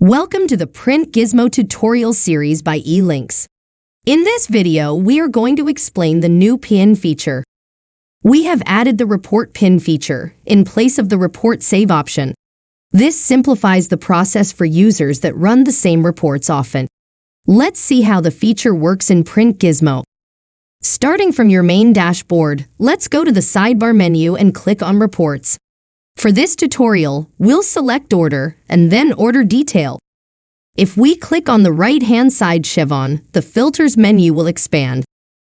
Welcome to the PrintGizmo tutorial series by eLinks. In this video, we are going to explain the new pin feature. We have added the report pin feature in place of the report save option. This simplifies the process for users that run the same reports often. Let's see how the feature works in PrintGizmo. Starting from your main dashboard, let's go to the sidebar menu and click on Reports. For this tutorial, we'll select Order and then Order Detail. If we click on the right-hand side chevron, the Filters menu will expand.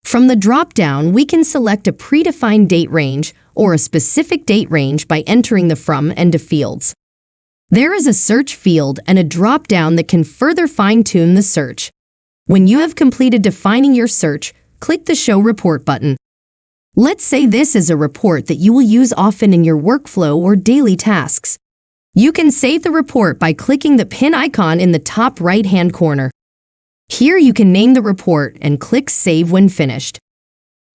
From the drop-down, we can select a predefined date range or a specific date range by entering the From and To fields. There is a search field and a drop-down that can further fine-tune the search. When you have completed defining your search, click the Show Report button. Let's say this is a report that you will use often in your workflow or daily tasks. You can save the report by clicking the pin icon in the top right-hand corner. Here you can name the report and click Save when finished.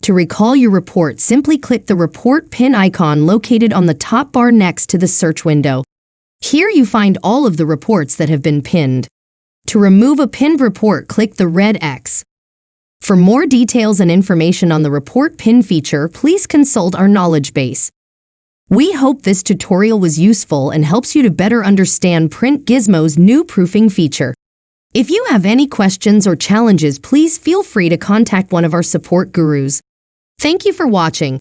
To recall your report, simply click the report pin icon located on the top bar next to the search window. Here you find all of the reports that have been pinned. To remove a pinned report, click the red X. For more details and information on the report pin feature, please consult our knowledge base. We hope this tutorial was useful and helps you to better understand PrintGizmo's new proofing feature. If you have any questions or challenges, please feel free to contact one of our support gurus. Thank you for watching.